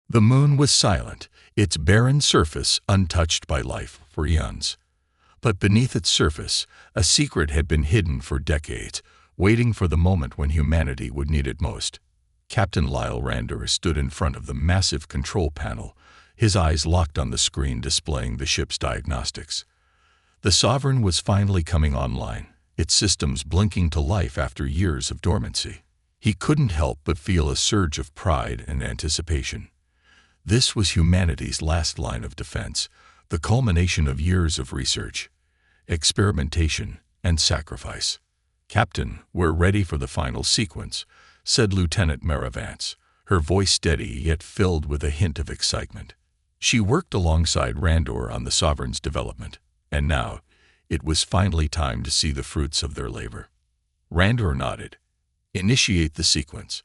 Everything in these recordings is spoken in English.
The moon was silent, its barren surface untouched by life for eons. But beneath its surface, a secret had been hidden for decades, waiting for the moment when humanity would need it most. Captain Lyle Randor stood in front of the massive control panel, his eyes locked on the screen displaying the ship's diagnostics. The Sovereign was finally coming online, its systems blinking to life after years of dormancy. He couldn't help but feel a surge of pride and anticipation. This was humanity's last line of defense, the culmination of years of research, experimentation, and sacrifice. "Captain, we're ready for the final sequence," said Lieutenant Mara Vance, her voice steady yet filled with a hint of excitement. She worked alongside Randor on the Sovereign's development, and now it was finally time to see the fruits of their labor. Randor nodded. "Initiate the sequence.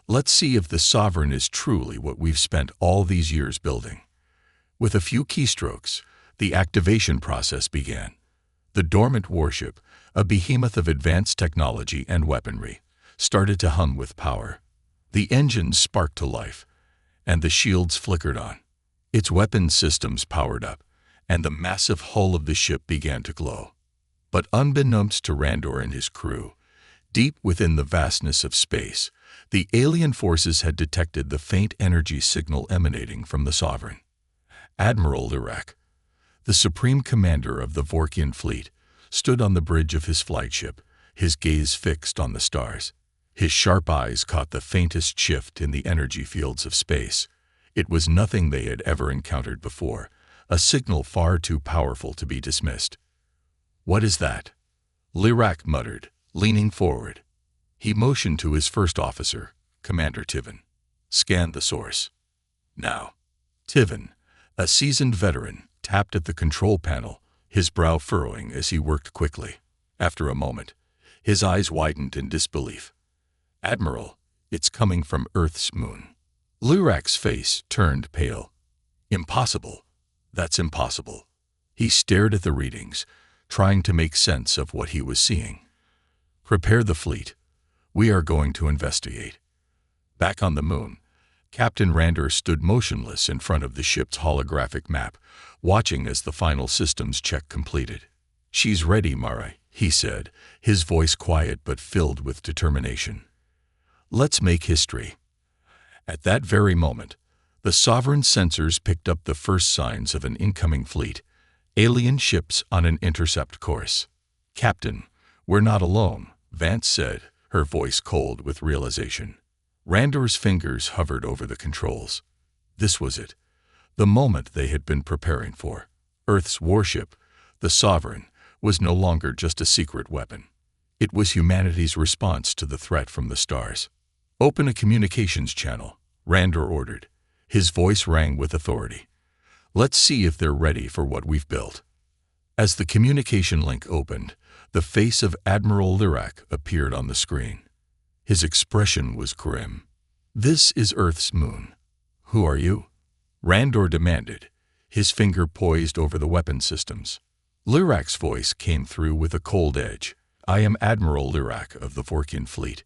Let's see if the Sovereign is truly what we've spent all these years building." With a few keystrokes, the activation process began. The dormant warship, a behemoth of advanced technology and weaponry, started to hum with power. The engines sparked to life, and the shields flickered on. Its weapon systems powered up, and the massive hull of the ship began to glow. But unbeknownst to Randor and his crew, deep within the vastness of space, the alien forces had detected the faint energy signal emanating from the Sovereign. Admiral Lirak, the supreme commander of the Vorkian fleet, stood on the bridge of his flagship, his gaze fixed on the stars. His sharp eyes caught the faintest shift in the energy fields of space. It was nothing they had ever encountered before, a signal far too powerful to be dismissed. "What is that?" Lirak muttered, leaning forward. He motioned to his first officer, Commander Tiven. "Scan the source." Now, Tiven, a seasoned veteran, tapped at the control panel, his brow furrowing as he worked quickly. After a moment, his eyes widened in disbelief. "Admiral, it's coming from Earth's moon." Lirak's face turned pale. "Impossible. That's impossible." He stared at the readings, trying to make sense of what he was seeing. "Prepare the fleet. We are going to investigate." Back on the moon, Captain Randor stood motionless in front of the ship's holographic map, watching as the final systems check completed. "She's ready, Mara," he said, his voice quiet but filled with determination. "Let's make history." At that very moment, the Sovereign's sensors picked up the first signs of an incoming fleet, alien ships on an intercept course. "Captain, we're not alone," Vance said, her voice cold with realization. Randor's fingers hovered over the controls. This was it, the moment they had been preparing for. Earth's warship, the Sovereign, was no longer just a secret weapon. It was humanity's response to the threat from the stars. "Open a communications channel," Randor ordered. His voice rang with authority. "Let's see if they're ready for what we've built." As the communication link opened, the face of Admiral Lirak appeared on the screen. His expression was grim. "This is Earth's moon. Who are you?" Randor demanded, his finger poised over the weapon systems. Lirak's voice came through with a cold edge. "I am Admiral Lirak of the Vorkian fleet.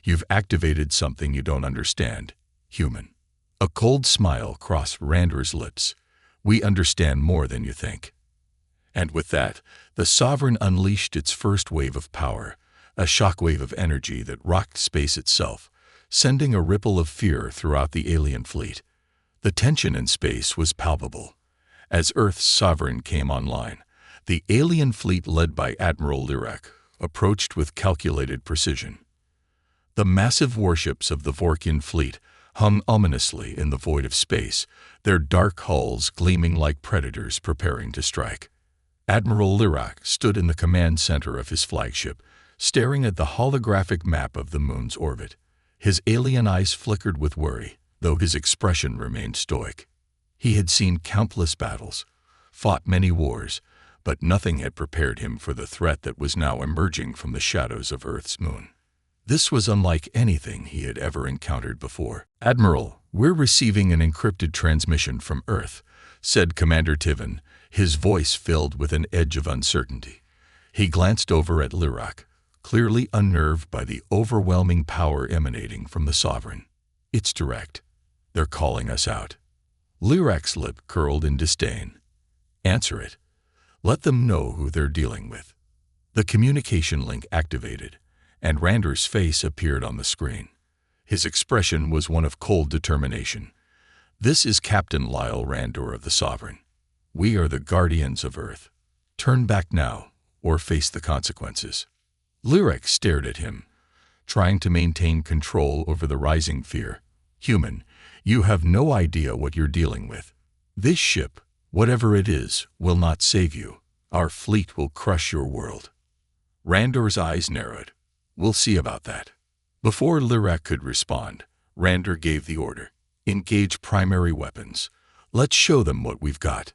You've activated something you don't understand, human." A cold smile crossed Randor's lips. "We understand more than you think." And with that, the Sovereign unleashed its first wave of power, a shockwave of energy that rocked space itself, sending a ripple of fear throughout the alien fleet. The tension in space was palpable. As Earth's Sovereign came online, the alien fleet led by Admiral Lirak approached with calculated precision. The massive warships of the Vorkian fleet hung ominously in the void of space, their dark hulls gleaming like predators preparing to strike. Admiral Lirak stood in the command center of his flagship, staring at the holographic map of the moon's orbit. His alien eyes flickered with worry, though his expression remained stoic. He had seen countless battles, fought many wars, but nothing had prepared him for the threat that was now emerging from the shadows of Earth's moon. This was unlike anything he had ever encountered before. "Admiral, we're receiving an encrypted transmission from Earth," said Commander Tiven, his voice filled with an edge of uncertainty. He glanced over at Lirak, clearly unnerved by the overwhelming power emanating from the Sovereign. "It's direct." They're calling us out. Lyrak's lip curled in disdain. Answer it. Let them know who they're dealing with. The communication link activated, and Rander's face appeared on the screen. His expression was one of cold determination. This is Captain Lyle Randor of the Sovereign. We are the guardians of Earth. Turn back now, or face the consequences. Lyrak stared at him, trying to maintain control over the rising fear. Human, you have no idea what you're dealing with. This ship, whatever it is, will not save you. Our fleet will crush your world. Randor's eyes narrowed. We'll see about that. Before Lyrak could respond, Randor gave the order. Engage primary weapons. Let's show them what we've got.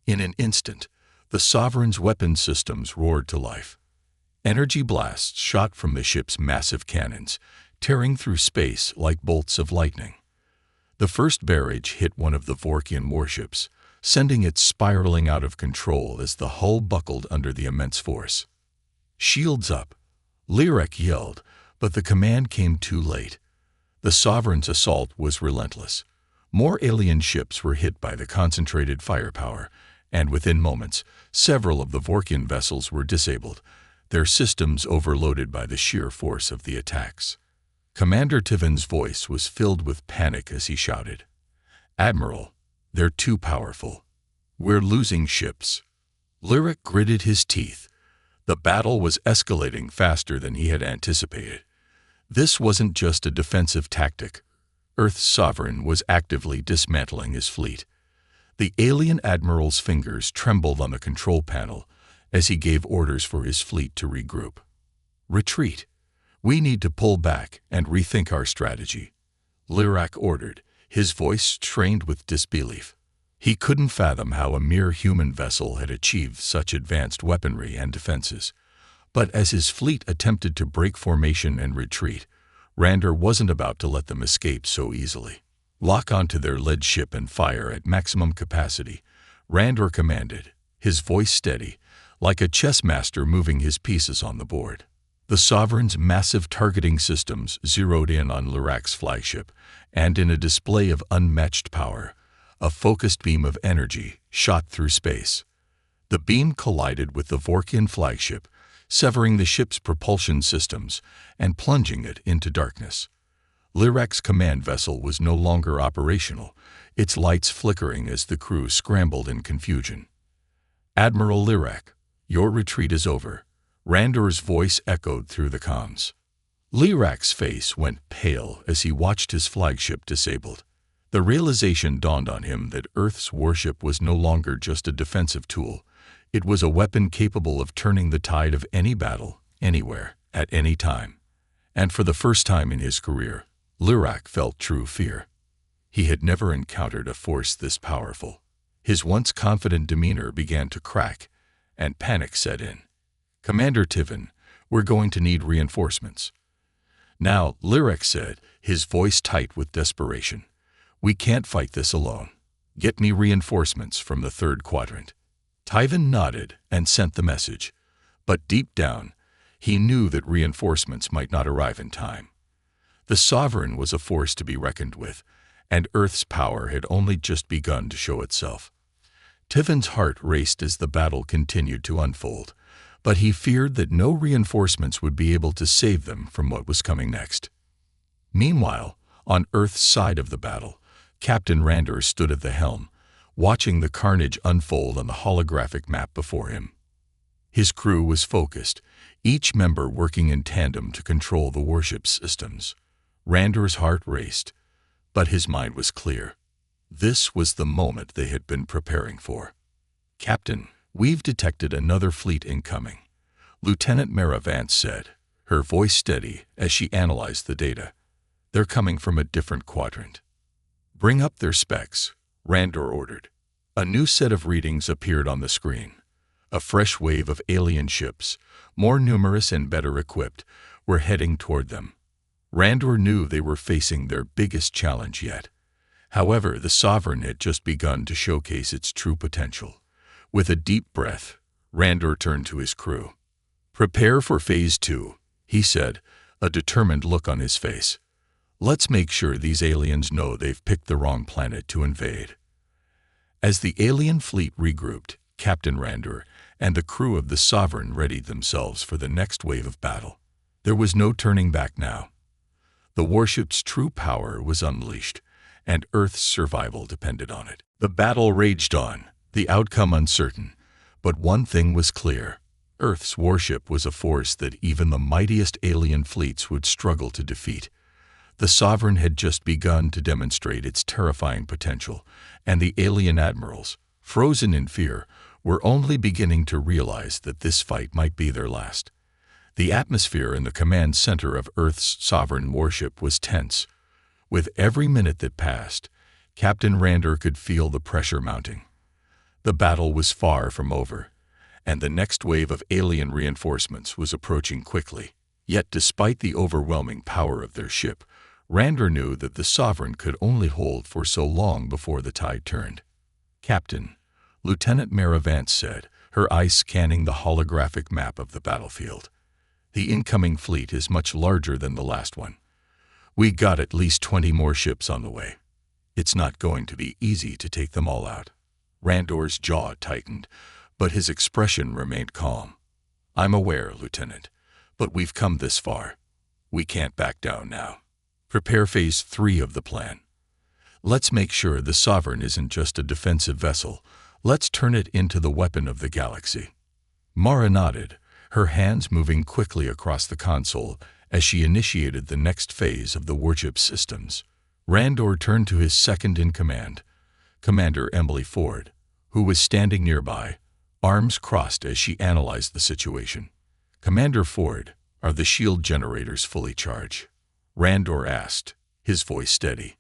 In an instant, the Sovereign's weapon systems roared to life. Energy blasts shot from the ship's massive cannons, tearing through space like bolts of lightning. The first barrage hit one of the Vorkian warships, sending it spiraling out of control as the hull buckled under the immense force. Shields up! Lyrak yelled, but the command came too late. The Sovereign's assault was relentless. More alien ships were hit by the concentrated firepower, and within moments, several of the Vorkian vessels were disabled, their systems overloaded by the sheer force of the attacks. Commander Tiven's voice was filled with panic as he shouted, "Admiral, they're too powerful. We're losing ships." Lyrak gritted his teeth. The battle was escalating faster than he had anticipated. This wasn't just a defensive tactic. Earth's Sovereign was actively dismantling his fleet. The alien admiral's fingers trembled on the control panel as he gave orders for his fleet to regroup. "Retreat. We need to pull back and rethink our strategy," Lyrak ordered, his voice strained with disbelief. He couldn't fathom how a mere human vessel had achieved such advanced weaponry and defenses. But as his fleet attempted to break formation and retreat, Randor wasn't about to let them escape so easily. "Lock onto their lead ship and fire at maximum capacity," Randor commanded, his voice steady, like a chess master moving his pieces on the board. The Sovereign's massive targeting systems zeroed in on Lyrak's flagship, and in a display of unmatched power, a focused beam of energy shot through space. The beam collided with the Vorkian flagship, severing the ship's propulsion systems and plunging it into darkness. Lyrak's command vessel was no longer operational, its lights flickering as the crew scrambled in confusion. "Admiral Lyrak, your retreat is over," Randor's voice echoed through the comms. Lyrak's face went pale as he watched his flagship disabled. The realization dawned on him that Earth's warship was no longer just a defensive tool. It was a weapon capable of turning the tide of any battle, anywhere, at any time. And for the first time in his career, Lyrak felt true fear. He had never encountered a force this powerful. His once confident demeanor began to crack, and panic set in. "Commander Tiven, we're going to need reinforcements." "Now," Lyrak said, his voice tight with desperation. "We can't fight this alone. Get me reinforcements from the third quadrant." Tiven nodded and sent the message, but deep down, he knew that reinforcements might not arrive in time. The Sovereign was a force to be reckoned with, and Earth's power had only just begun to show itself. Tiven's heart raced as the battle continued to unfold, but he feared that no reinforcements would be able to save them from what was coming next. Meanwhile, on Earth's side of the battle, Captain Randor stood at the helm, watching the carnage unfold on the holographic map before him. His crew was focused, each member working in tandem to control the warship's systems. Randor's heart raced, but his mind was clear. This was the moment they had been preparing for. "Captain, we've detected another fleet incoming," Lieutenant Mara Vance said, her voice steady as she analyzed the data. "They're coming from a different quadrant." "Bring up their specs," Randor ordered. A new set of readings appeared on the screen. A fresh wave of alien ships, more numerous and better equipped, were heading toward them. Randor knew they were facing their biggest challenge yet. However, the Sovereign had just begun to showcase its true potential. With a deep breath, Randor turned to his crew. "Prepare for Phase 2, he said, a determined look on his face. Let's make sure these aliens know they've picked the wrong planet to invade. As the alien fleet regrouped, Captain Randor and the crew of the Sovereign readied themselves for the next wave of battle. There was no turning back now. The warship's true power was unleashed, and Earth's survival depended on it. The battle raged on, the outcome uncertain, but one thing was clear. Earth's warship was a force that even the mightiest alien fleets would struggle to defeat. The Sovereign had just begun to demonstrate its terrifying potential, and the alien admirals, frozen in fear, were only beginning to realize that this fight might be their last. The atmosphere in the command center of Earth's Sovereign warship was tense. With every minute that passed, Captain Randor could feel the pressure mounting. The battle was far from over, and the next wave of alien reinforcements was approaching quickly. Yet despite the overwhelming power of their ship, Randor knew that the Sovereign could only hold for so long before the tide turned. "Captain," Lieutenant Mara Vance said, her eyes scanning the holographic map of the battlefield. "The incoming fleet is much larger than the last one. We got at least 20 more ships on the way. It's not going to be easy to take them all out." Randor's jaw tightened, but his expression remained calm. "I'm aware, Lieutenant, but we've come this far. We can't back down now. Prepare Phase 3 of the plan. Let's make sure the Sovereign isn't just a defensive vessel. Let's turn it into the weapon of the galaxy." Mara nodded, her hands moving quickly across the console as she initiated the next phase of the warship's systems. Randor turned to his second-in-command, Commander Emily Ford, who was standing nearby, arms crossed as she analyzed the situation. "Commander Ford, are the shield generators fully charged?" Randor asked, his voice steady.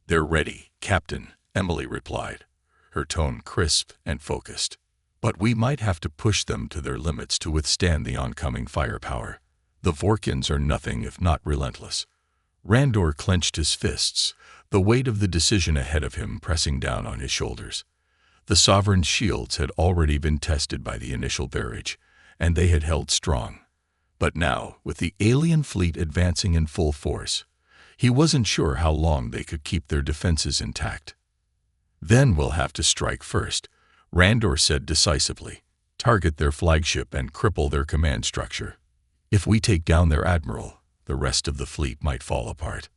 "They're ready, Captain," Emily replied, her tone crisp and focused. "But we might have to push them to their limits to withstand the oncoming firepower. The Vorkins are nothing if not relentless." Randor clenched his fists, the weight of the decision ahead of him pressing down on his shoulders. The Sovereign's shields had already been tested by the initial barrage, and they had held strong. But now, with the alien fleet advancing in full force, he wasn't sure how long they could keep their defenses intact. "Then we'll have to strike first," Randor said decisively. "Target their flagship and cripple their command structure. If we take down their admiral, the rest of the fleet might fall apart."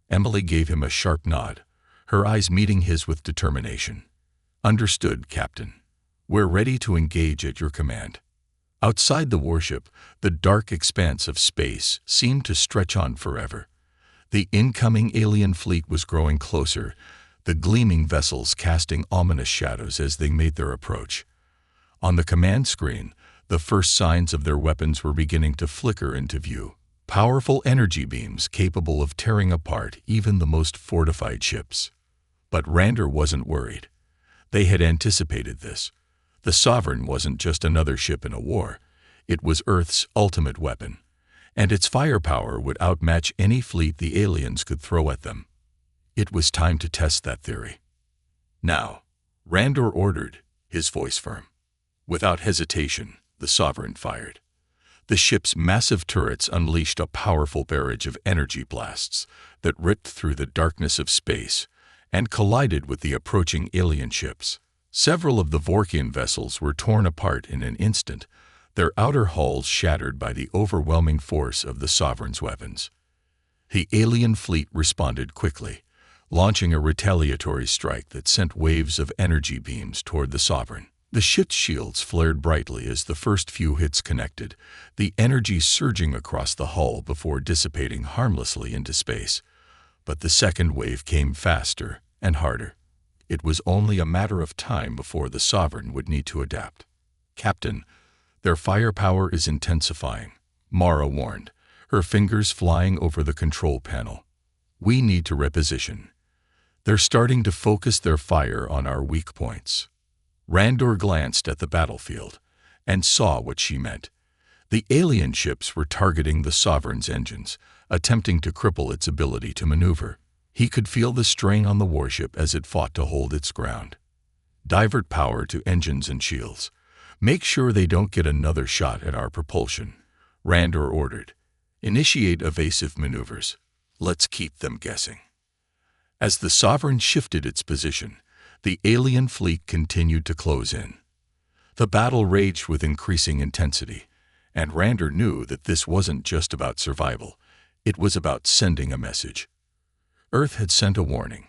Emily gave him a sharp nod, her eyes meeting his with determination. "Understood, Captain. We're ready to engage at your command." Outside the warship, the dark expanse of space seemed to stretch on forever. The incoming alien fleet was growing closer, the gleaming vessels casting ominous shadows as they made their approach. On the command screen, the first signs of their weapons were beginning to flicker into view. Powerful energy beams capable of tearing apart even the most fortified ships. But Randor wasn't worried. They had anticipated this. The Sovereign wasn't just another ship in a war. It was Earth's ultimate weapon, and its firepower would outmatch any fleet the aliens could throw at them. It was time to test that theory. "Now," Randor ordered, his voice firm. Without hesitation, the Sovereign fired. The ship's massive turrets unleashed a powerful barrage of energy blasts that ripped through the darkness of space and collided with the approaching alien ships. Several of the Vorkian vessels were torn apart in an instant, their outer hulls shattered by the overwhelming force of the Sovereign's weapons. The alien fleet responded quickly, launching a retaliatory strike that sent waves of energy beams toward the Sovereign. The ship's shields flared brightly as the first few hits connected, the energy surging across the hull before dissipating harmlessly into space. But the second wave came faster and harder. It was only a matter of time before the Sovereign would need to adapt. "Captain, their firepower is intensifying," Mara warned, her fingers flying over the control panel. "We need to reposition. They're starting to focus their fire on our weak points." Randor glanced at the battlefield and saw what she meant. The alien ships were targeting the Sovereign's engines, attempting to cripple its ability to maneuver. He could feel the strain on the warship as it fought to hold its ground. "Divert power to engines and shields. Make sure they don't get another shot at our propulsion," Randor ordered. "Initiate evasive maneuvers. Let's keep them guessing. As the Sovereign shifted its position, the alien fleet continued to close in. The battle raged with increasing intensity, and Rander knew that this wasn't just about survival, it was about sending a message. Earth had sent a warning,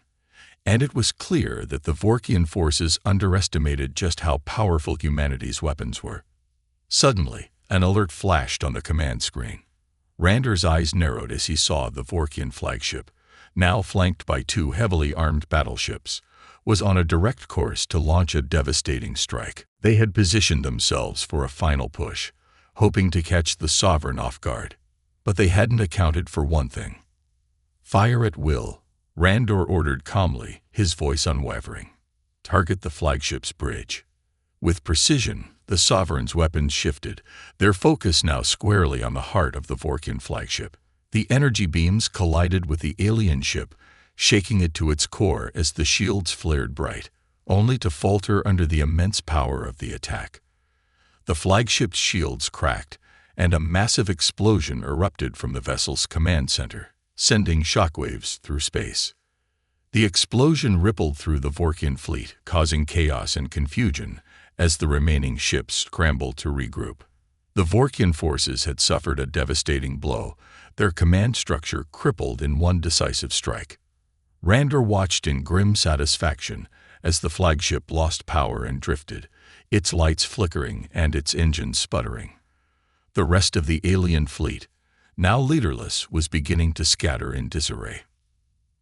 and it was clear that the Vorkian forces underestimated just how powerful humanity's weapons were. Suddenly, an alert flashed on the command screen. Rander's eyes narrowed as he saw the Vorkian flagship, now flanked by two heavily armed battleships, was on a direct course to launch a devastating strike. They had positioned themselves for a final push, hoping to catch the Sovereign off guard. But they hadn't accounted for one thing. Fire at will, Rander ordered calmly, his voice unwavering. Target the flagship's bridge. With precision, the Sovereign's weapons shifted, their focus now squarely on the heart of the Vorkian flagship. The energy beams collided with the alien ship, shaking it to its core as the shields flared bright, only to falter under the immense power of the attack. The flagship's shields cracked, and a massive explosion erupted from the vessel's command center, sending shockwaves through space. The explosion rippled through the Vorkian fleet, causing chaos and confusion as the remaining ships scrambled to regroup. The Vorkian forces had suffered a devastating blow, their command structure crippled in one decisive strike. Rander watched in grim satisfaction as the flagship lost power and drifted, its lights flickering and its engines sputtering. The rest of the alien fleet, now leaderless, was beginning to scatter in disarray.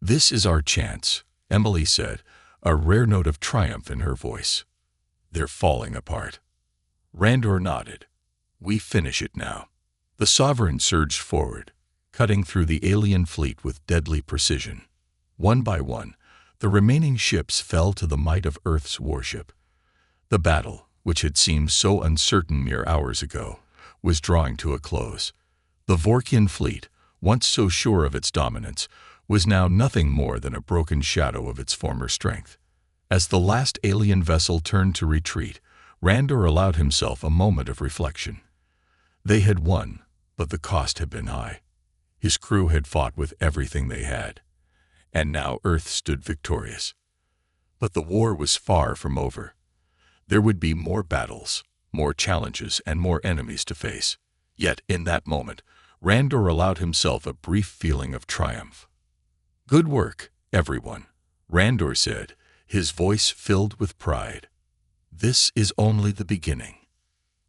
"This is our chance," Emily said, a rare note of triumph in her voice. "They're falling apart." Rander nodded. "We finish it now." The Sovereign surged forward, cutting through the alien fleet with deadly precision. One by one, the remaining ships fell to the might of Earth's warship. The battle, which had seemed so uncertain mere hours ago, was drawing to a close. The Vorkian fleet, once so sure of its dominance, was now nothing more than a broken shadow of its former strength. As the last alien vessel turned to retreat, Rander allowed himself a moment of reflection. They had won, but the cost had been high. His crew had fought with everything they had, and now Earth stood victorious. But the war was far from over. There would be more battles, more challenges, and more enemies to face. Yet, in that moment, Rander allowed himself a brief feeling of triumph. "Good work, everyone," Rander said, his voice filled with pride. "This is only the beginning."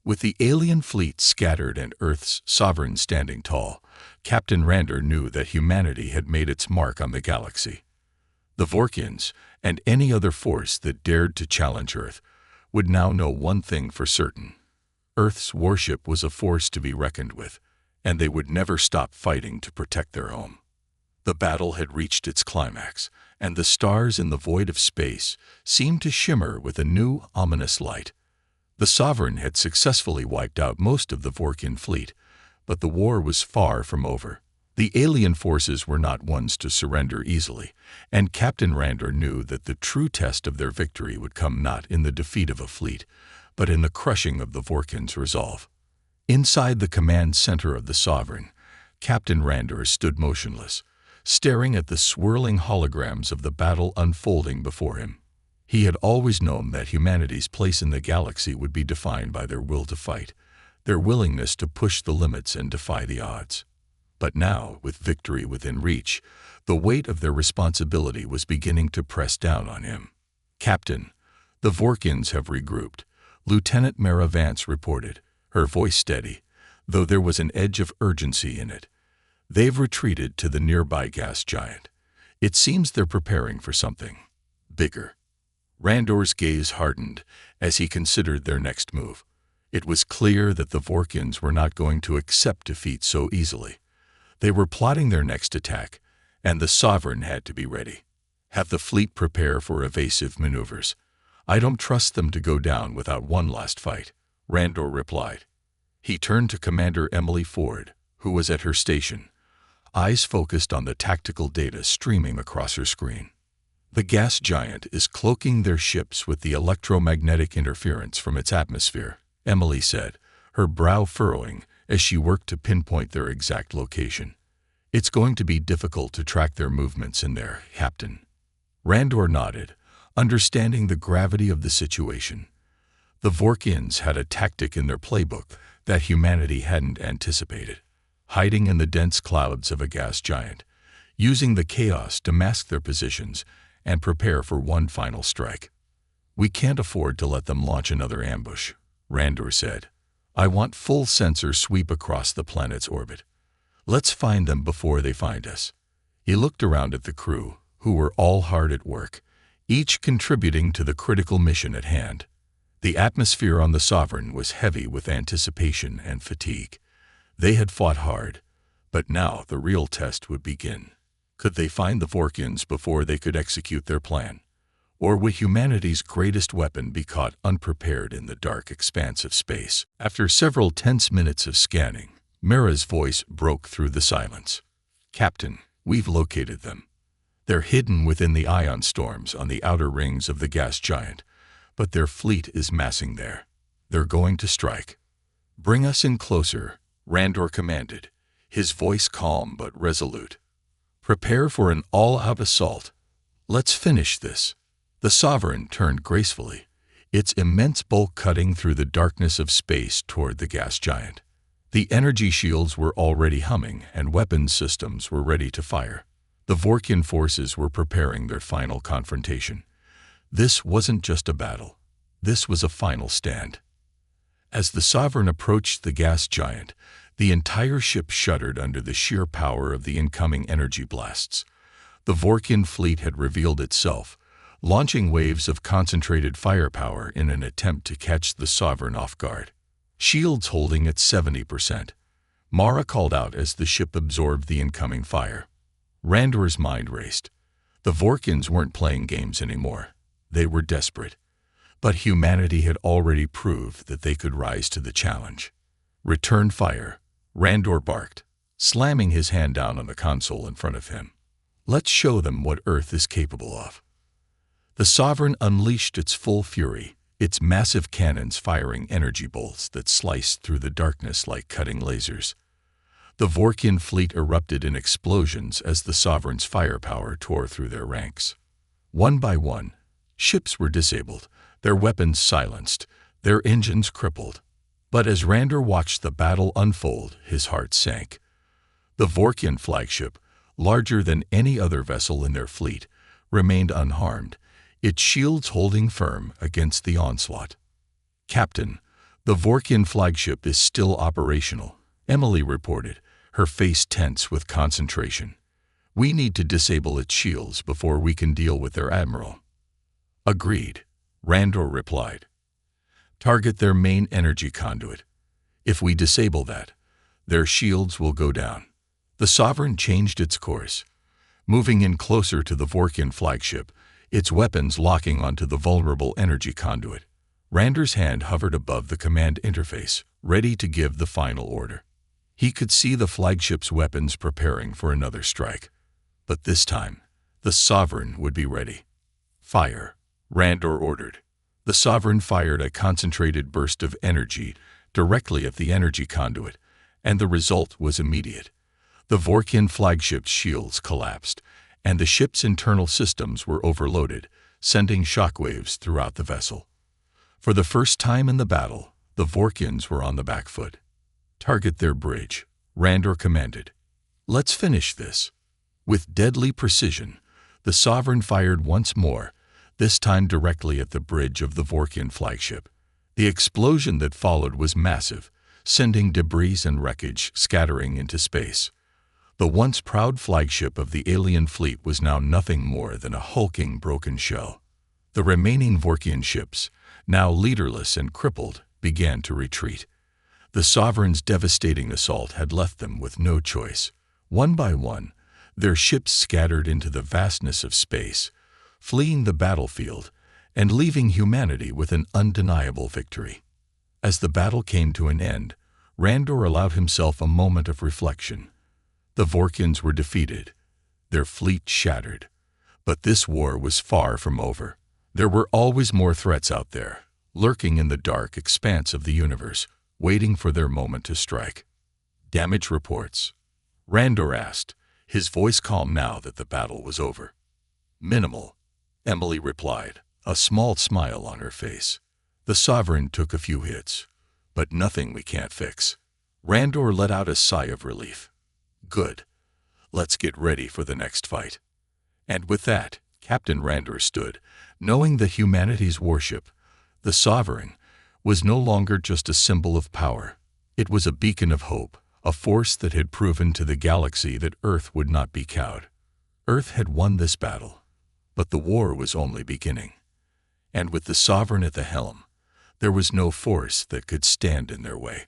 With the alien fleet scattered and Earth's Sovereign standing tall, Captain Rander knew that humanity had made its mark on the galaxy. The Vorkians, and any other force that dared to challenge Earth, would now know one thing for certain. Earth's warship was a force to be reckoned with, and they would never stop fighting to protect their home. The battle had reached its climax, and the stars in the void of space seemed to shimmer with a new, ominous light. The Sovereign had successfully wiped out most of the Vorkian fleet, but the war was far from over. The alien forces were not ones to surrender easily, and Captain Rander knew that the true test of their victory would come not in the defeat of a fleet, but in the crushing of the Vorkians' resolve. Inside the command center of the Sovereign, Captain Rander stood motionless, staring at the swirling holograms of the battle unfolding before him. He had always known that humanity's place in the galaxy would be defined by their will to fight, their willingness to push the limits and defy the odds. But now, with victory within reach, the weight of their responsibility was beginning to press down on him. "Captain, the Vorkians have regrouped," Lieutenant Mara Vance reported, her voice steady, though there was an edge of urgency in it. "They've retreated to the nearby gas giant. It seems they're preparing for something bigger." Rander's gaze hardened as he considered their next move. It was clear that the Vorkians were not going to accept defeat so easily. They were plotting their next attack, and the Sovereign had to be ready. "Have the fleet prepare for evasive maneuvers. I don't trust them to go down without one last fight," Rander replied. He turned to Commander Emily Ford, who was at her station, eyes focused on the tactical data streaming across her screen. "The gas giant is cloaking their ships with the electromagnetic interference from its atmosphere," Emily said, her brow furrowing as she worked to pinpoint their exact location. It's going to be difficult to track their movements in there, Captain. Randor nodded, understanding the gravity of the situation. The Vorkians had a tactic in their playbook that humanity hadn't anticipated, hiding in the dense clouds of a gas giant, using the chaos to mask their positions and prepare for one final strike. "We can't afford to let them launch another ambush," Randor said. "I want full sensor sweep across the planet's orbit. Let's find them before they find us." He looked around at the crew, who were all hard at work, each contributing to the critical mission at hand. The atmosphere on the Sovereign was heavy with anticipation and fatigue. They had fought hard, but now the real test would begin. Could they find the Vorkians before they could execute their plan? Or would humanity's greatest weapon be caught unprepared in the dark expanse of space? After several tense minutes of scanning, Mira's voice broke through the silence. "Captain, we've located them. They're hidden within the ion storms on the outer rings of the gas giant, but their fleet is massing there. They're going to strike." "Bring us in closer," Randor commanded, his voice calm but resolute. "Prepare for an all-out assault. Let's finish this." The Sovereign turned gracefully, its immense bulk cutting through the darkness of space toward the gas giant. The energy shields were already humming, and weapons systems were ready to fire. The Vorkian forces were preparing their final confrontation. This wasn't just a battle. This was a final stand. As the Sovereign approached the gas giant, the entire ship shuddered under the sheer power of the incoming energy blasts. The Vorkian fleet had revealed itself, launching waves of concentrated firepower in an attempt to catch the Sovereign off guard. "Shields holding at 70%. Mara called out as the ship absorbed the incoming fire. Randor's mind raced. The Vorkians weren't playing games anymore. They were desperate. But humanity had already proved that they could rise to the challenge. "Return fire," Randor barked, slamming his hand down on the console in front of him. "Let's show them what Earth is capable of." The Sovereign unleashed its full fury, its massive cannons firing energy bolts that sliced through the darkness like cutting lasers. The Vorkian fleet erupted in explosions as the Sovereign's firepower tore through their ranks. One by one, ships were disabled, their weapons silenced, their engines crippled. But as Randor watched the battle unfold, his heart sank. The Vorkian flagship, larger than any other vessel in their fleet, remained unharmed, its shields holding firm against the onslaught. "Captain, the Vorkian flagship is still operational," Emily reported, her face tense with concentration. "We need to disable its shields before we can deal with their admiral." "Agreed," Randor replied. "Target their main energy conduit. If we disable that, their shields will go down." The Sovereign changed its course, moving in closer to the Vorkian flagship, its weapons locking onto the vulnerable energy conduit. Randor's hand hovered above the command interface, ready to give the final order. He could see the flagship's weapons preparing for another strike. But this time, the Sovereign would be ready. "Fire," Randor ordered. The Sovereign fired a concentrated burst of energy directly at the energy conduit, and the result was immediate. The Vorkian flagship's shields collapsed, and the ship's internal systems were overloaded, sending shockwaves throughout the vessel. For the first time in the battle, the Vorkians were on the back foot. "Target their bridge," Randor commanded. "Let's finish this." With deadly precision, the Sovereign fired once more, this time directly at the bridge of the Vorkian flagship. The explosion that followed was massive, sending debris and wreckage scattering into space. The once proud flagship of the alien fleet was now nothing more than a hulking broken shell. The remaining Vorkian ships, now leaderless and crippled, began to retreat. The Sovereign's devastating assault had left them with no choice. One by one, their ships scattered into the vastness of space, fleeing the battlefield and leaving humanity with an undeniable victory. As the battle came to an end, Randor allowed himself a moment of reflection. The Vorkians were defeated, their fleet shattered. But this war was far from over. There were always more threats out there, lurking in the dark expanse of the universe, waiting for their moment to strike. "Damage reports?" Randor asked, his voice calm now that the battle was over. "Minimal," Emily replied, a small smile on her face. "The Sovereign took a few hits, but nothing we can't fix." Randor let out a sigh of relief. "Good. Let's get ready for the next fight." And with that, Captain Randor stood, knowing that humanity's warship, the Sovereign, was no longer just a symbol of power. It was a beacon of hope, a force that had proven to the galaxy that Earth would not be cowed. Earth had won this battle, but the war was only beginning. And with the Sovereign at the helm, there was no force that could stand in their way.